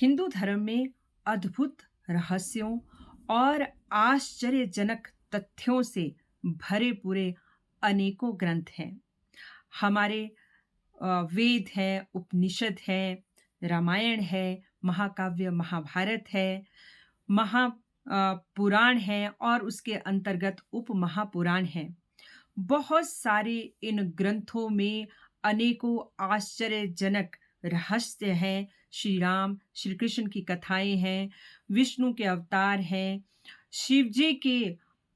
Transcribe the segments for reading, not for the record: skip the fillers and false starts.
हिंदू धर्म में अद्भुत रहस्यों और आश्चर्यजनक तथ्यों से भरे पूरे अनेकों ग्रंथ हैं। हमारे वेद हैं, उपनिषद हैं, रामायण है, महाकाव्य महाभारत है, पुराण है और उसके अंतर्गत उपमहापुराण हैं। बहुत सारे इन ग्रंथों में अनेकों आश्चर्यजनक रहस्य हैं। श्री राम, श्री कृष्ण की कथाएँ हैं, विष्णु के अवतार हैं, शिव जी के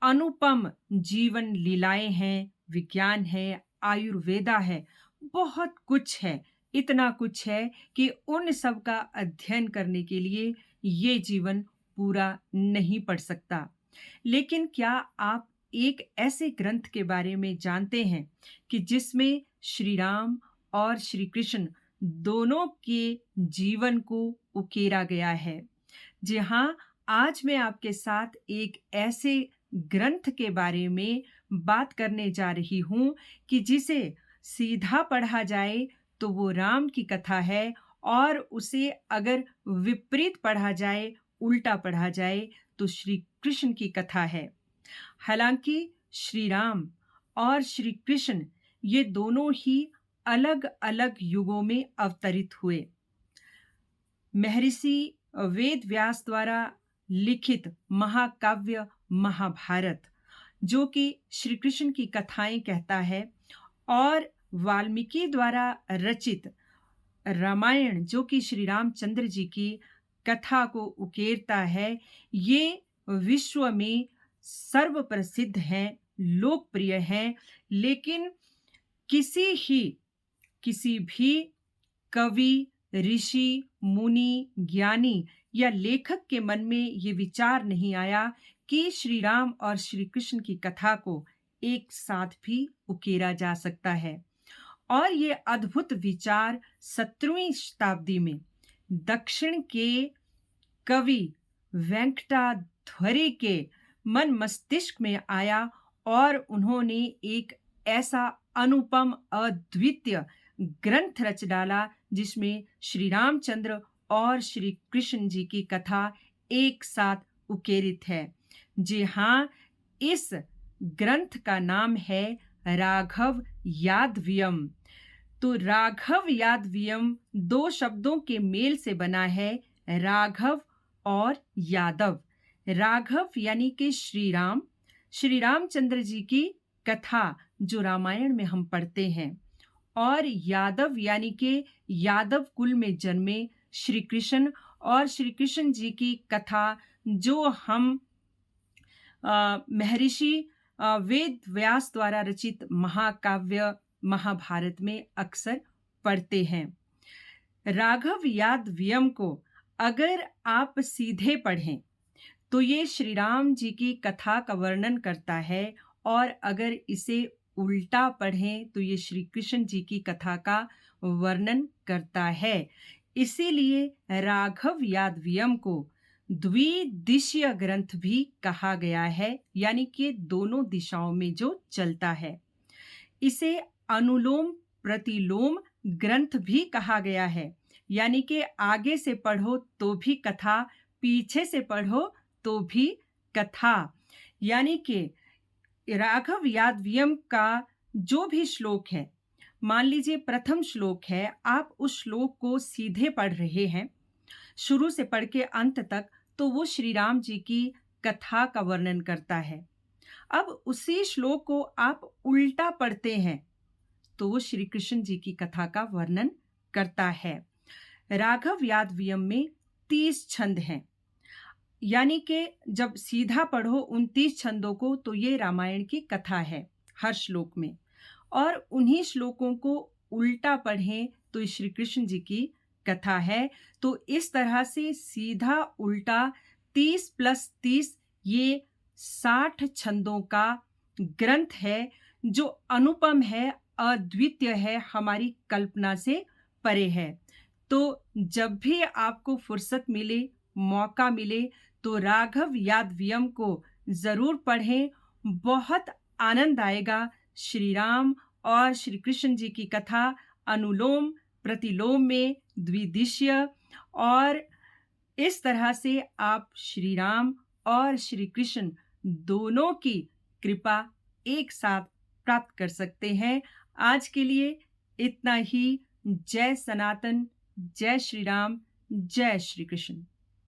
अनुपम जीवन लीलाएँ हैं, विज्ञान है, आयुर्वेदा है, बहुत कुछ है। इतना कुछ है कि उन सब का अध्ययन करने के लिए ये जीवन पूरा नहीं पड़ सकता। लेकिन क्या आप एक ऐसे ग्रंथ के बारे में जानते हैं कि जिसमें श्री राम और श्री कृष्ण दोनों के जीवन को उकेरा गया है? जी हाँ, आज मैं आपके साथ एक ऐसे ग्रंथ के बारे में बात करने जा रही हूँ कि जिसे सीधा पढ़ा जाए तो वो राम की कथा है और उसे अगर विपरीत पढ़ा जाए, उल्टा पढ़ा जाए तो श्री कृष्ण की कथा है। हालांकि श्री राम और श्री कृष्ण ये दोनों ही अलग-अलग युगों में अवतरित हुए। महर्षि वेद व्यास द्वारा लिखित महाकाव्य महाभारत, जो कि श्री कृष्ण की कथाएं कहता है, और वाल्मीकि द्वारा रचित रामायण, जो कि श्री रामचंद्र जी की कथा को उकेरता है, ये विश्व में सर्व प्रसिद्ध हैं, लोकप्रिय हैं। लेकिन किसी भी कवि, ऋषि, मुनि, ज्ञानी या लेखक के मन में ये विचार नहीं आया कि श्री राम और श्री कृष्ण की कथा को एक साथ भी उकेरा जा सकता है। और ये अद्भुत विचार 17वीं शताब्दी में दक्षिण के कवि वेंकटाध्वरी के मन मस्तिष्क में आया और उन्होंने एक ऐसा अनुपम अद्वितीय ग्रंथ रच डाला जिसमें श्री रामचंद्र और श्री कृष्ण जी की कथा एक साथ उकेरित है। जी हाँ, इस ग्रंथ का नाम है राघव यादव्यम। तो राघव यादव्यम दो शब्दों के मेल से बना है, राघव और यादव। राघव यानी कि श्री रामचंद्र जी की कथा जो रामायण में हम पढ़ते हैं, और यादव यानी कि यादव कुल में जन्मे श्री कृष्ण और श्री कृष्ण जी की कथा जो हम महर्षि वेद व्यास द्वारा रचित महाकाव्य महाभारत में अक्सर पढ़ते हैं। राघव यादव्यम को अगर आप सीधे पढ़ें तो ये श्री राम जी की कथा का वर्णन करता है, और अगर इसे उल्टा पढ़ें तो ये श्री कृष्ण जी की कथा का वर्णन करता है। इसीलिए राघव यादव्यम को द्विदिशीय ग्रंथ भी कहा गया है, यानी कि दोनों दिशाओं में जो चलता है। इसे अनुलोम प्रतिलोम ग्रंथ भी कहा गया है, यानी कि आगे से पढ़ो तो भी कथा, पीछे से पढ़ो तो भी कथा। यानी कि राघव यादव्यम का जो भी श्लोक है, मान लीजिए प्रथम श्लोक है, आप उस श्लोक को सीधे पढ़ रहे हैं शुरू से पढ़ के अंत तक, तो वो श्री राम जी की कथा का वर्णन करता है। अब उसी श्लोक को आप उल्टा पढ़ते हैं तो वो श्री कृष्ण जी की कथा का वर्णन करता है। राघव यादव्यम में 30 छंद हैं, यानी कि जब सीधा पढ़ो 29 छंदों को तो ये रामायण की कथा है हर श्लोक में, और उन्हीं श्लोकों को उल्टा पढ़ें तो ये श्री कृष्ण जी की कथा है। तो इस तरह से सीधा उल्टा 30 + 30 ये 60 छंदों का ग्रंथ है, जो अनुपम है, अद्वितीय है, हमारी कल्पना से परे है। तो जब भी आपको फुर्सत मिले, मौका मिले, तो राघव यादव्यम को जरूर पढ़ें, बहुत आनंद आएगा। श्री राम और श्री कृष्ण जी की कथा अनुलोम प्रतिलोम में द्विदिशीय और इस तरह से आप श्री राम और श्री कृष्ण दोनों की कृपा एक साथ प्राप्त कर सकते हैं। आज के लिए इतना ही। जय सनातन, जय श्री राम, जय श्री कृष्ण।